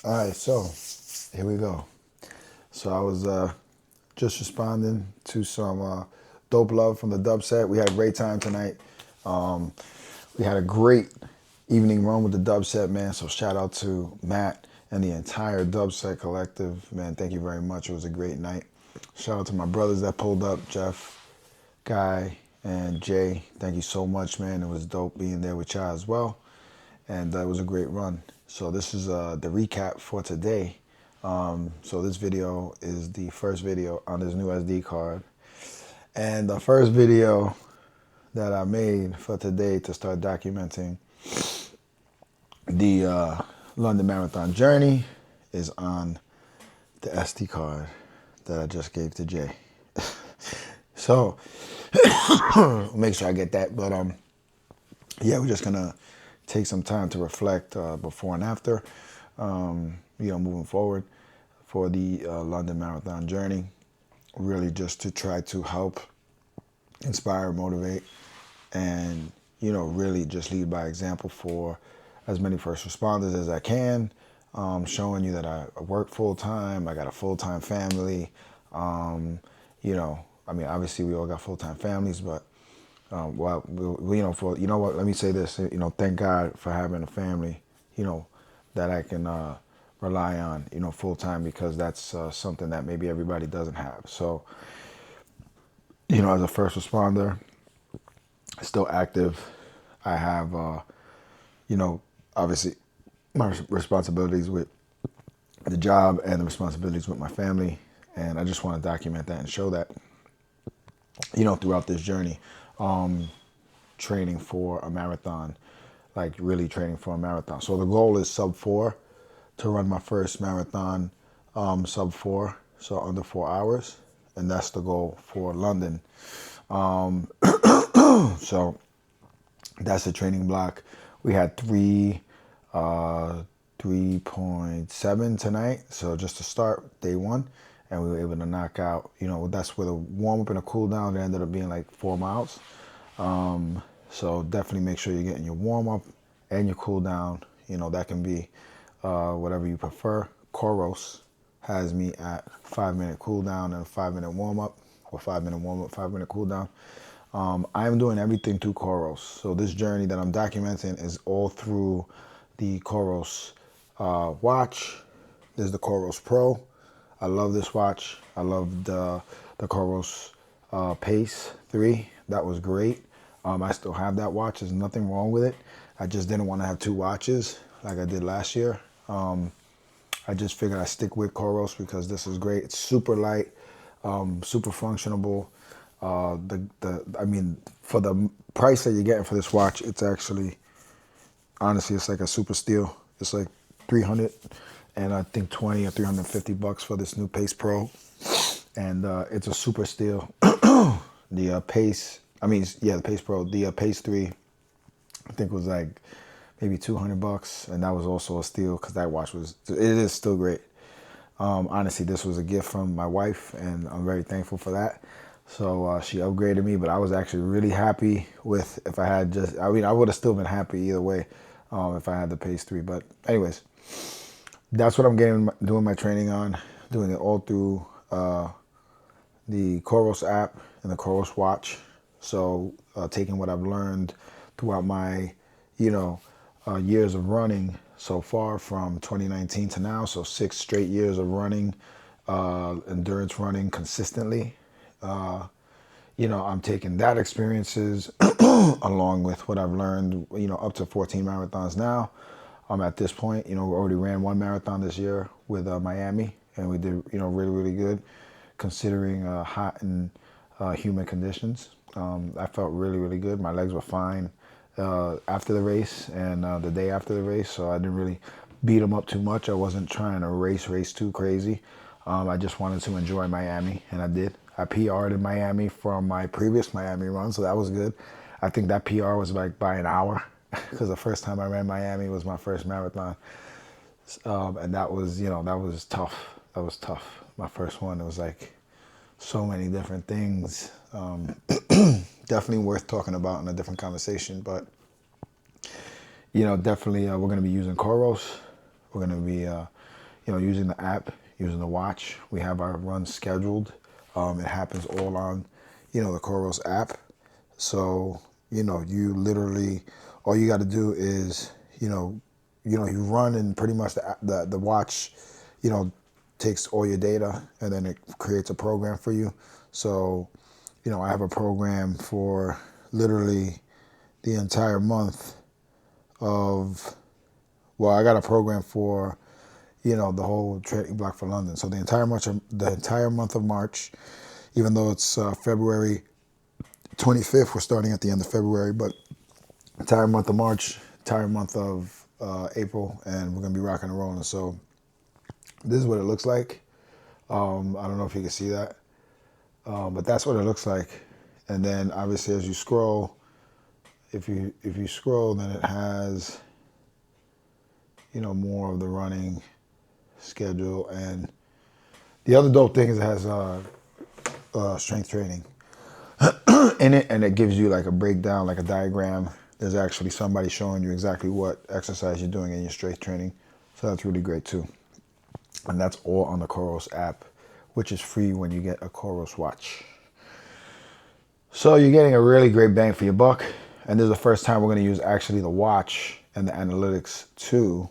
All right, so here we go. So I was just responding to some dope love from the dub set. We had a great time tonight. Um, we had a great evening run with the dub set, man. So shout out to Matt and the entire dub set collective, man. Thank you very much. It was a great night. Shout out to my brothers that pulled up, Jeff, Guy, and Jay. Thank you so much, man. It was dope being there with y'all as well, and it was a great run. So this is the recap for today. So this video is the first video on this new SD card, and the first video that I made for today to start documenting the London Marathon journey is on the SD card that I just gave to Jay. So make sure I get that. But yeah, we're just gonna take some time to reflect before and after, moving forward for the London Marathon journey. Really just to try to help inspire, motivate, and, really just lead by example for as many first responders as I can, showing you that I work full time, I got a full time family. Obviously we all got full time families, but let me say this, thank God for having a family, that I can rely on, full time, because that's something that maybe everybody doesn't have. So, as a first responder, still active. I have, obviously my responsibilities with the job and the responsibilities with my family. And I just want to document that and show that, throughout this journey, training for a marathon, like really training for a marathon. So the goal is sub 4 to run my first marathon, sub 4, so under 4 hours. And that's the goal for London. So that's the training block. We had 3.7 tonight. So just to start day 1, and we were able to knock out, that's with a warm up and a cool down. It ended up being like 4 miles. So definitely make sure you're getting your warm up and your cool down. That can be whatever you prefer. Koros has me at 5-minute cool down and a 5-minute warm up, or 5-minute warm up, 5-minute cool down. I'm doing everything through Koros. So this journey that I'm documenting is all through the Koros watch. There's the Koros Pro. I love this watch. I love the Koros Pace 3. That was great. I still have that watch. There's nothing wrong with it. I just didn't want to have 2 watches like I did last year. I just figured I'd stick with Koros because this is great. It's super light, super functionable. For the price that you're getting for this watch, it's actually, honestly, it's like a super steal. It's like 300 and I think 20 or 350 bucks for this new Pace Pro. And it's a super steal. The Pace Pro, the Pace 3, I think was like maybe 200 bucks. And that was also a steal because that watch it is still great. Honestly, this was a gift from my wife, and I'm very thankful for that. So she upgraded me, but I was actually really happy with, if I had I would have still been happy either way if I had the Pace 3. But anyways, that's what I'm doing my training on, doing it all through the Koros app and the Koros watch. So taking what I've learned throughout my, years of running so far from 2019 to now, so 6 straight years of running, endurance running consistently. I'm taking that experiences along with what I've learned, up to 14 marathons now. At this point, we already ran 1 marathon this year with Miami, and we did, really, really good considering hot and humid conditions. I felt really, really good. My legs were fine after the race and the day after the race, so I didn't really beat them up too much. I wasn't trying to race too crazy. I just wanted to enjoy Miami, and I did. I PR'd in Miami from my previous Miami run, so that was good. I think that PR was like by an hour because the first time I ran Miami was my first marathon. And that was, that was tough. That was tough. My first one, it was like so many different things. Definitely worth talking about in a different conversation, but definitely we're going to be using Koros We're going to be, using the app, using the watch. We have our runs scheduled. It happens all on, the Coros app. So, you literally, all you got to do is, you run, and pretty much the watch, takes all your data, and then it creates a program for you. So, I have a program for literally the entire month of, well, I got a program for, the whole trading block for London. So the entire month of March, even though it's February 25th, we're starting at the end of February, but entire month of March, entire month of April, and we're gonna be rocking and rolling. So this is what it looks like. I don't know if you can see that, but that's what it looks like. And then obviously, as you scroll, if you scroll, then it has, more of the running schedule. And the other dope thing is it has strength training in it, and it gives you like a breakdown, like a diagram. There's actually somebody showing you exactly what exercise you're doing in your strength training. So that's really great too. And that's all on the Coros app, which is free when you get a Coros watch. So you're getting a really great bang for your buck. And this is the first time we're going to use actually the watch and the analytics to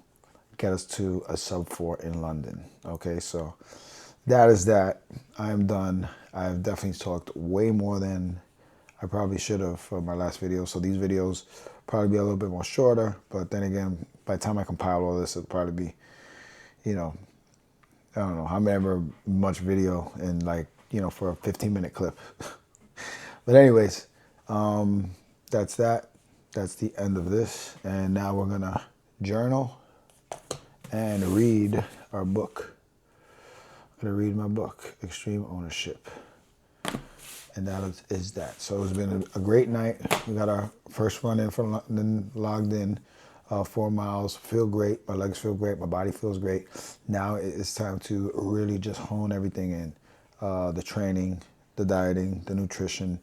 get us to a sub-4 in London. Okay, so that is that. I am done. I've definitely talked way more than I probably should have for my last video. So these videos probably be a little bit more shorter. But then again, by the time I compile all this, it'll probably be, I don't know, however much video in like, for a 15-minute clip. But anyways, that's that. That's the end of this. And now we're going to journal and read our book. I'm going to read my book, Extreme Ownership. And that is that. So it's been a great night. We got our first run in from London, logged in, 4 miles. Feel great. My legs feel great. My body feels great. Now it's time to really just hone everything in. The training, the dieting, the nutrition,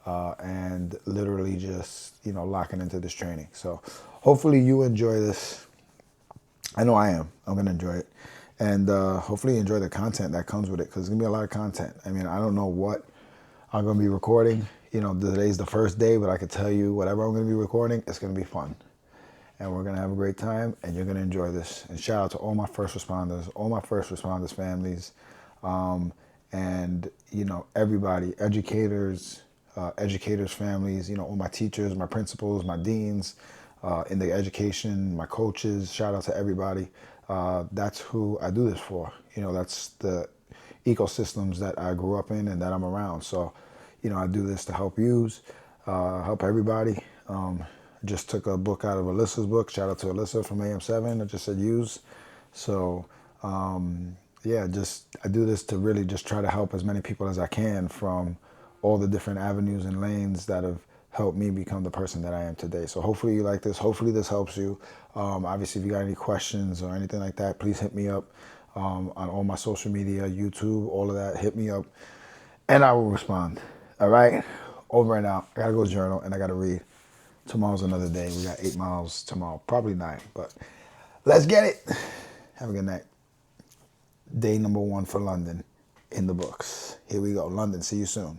and literally just, locking into this training. So hopefully you enjoy this. I know I am. I'm going to enjoy it. And hopefully you enjoy the content that comes with it, because it's going to be a lot of content. I mean, I don't know what I'm going to be recording. Today's the first day, but I can tell you whatever I'm going to be recording, it's going to be fun. And we're going to have a great time, and you're going to enjoy this. And shout out to all my first responders, families, and, everybody, educators, families, all my teachers, my principals, my deans, in the education, my coaches, shout out to everybody. That's who I do this for. That's the ecosystems that I grew up in and that I'm around. So, I do this to help help everybody. Just took a book out of Alyssa's book. Shout out to Alyssa from AM7. I just said use. So, yeah, I do this to really just try to help as many people as I can from all the different avenues and lanes that have helped me become the person that I am today. So hopefully you like this. Hopefully this helps you. Obviously, if you got any questions or anything like that, please hit me up on all my social media, YouTube, all of that. Hit me up and I will respond. All right? Over and out. I got to go journal and I got to read. Tomorrow's another day. We got 8 miles tomorrow. Probably 9, but let's get it. Have a good night. Day number 1 for London in the books. Here we go. London. See you soon.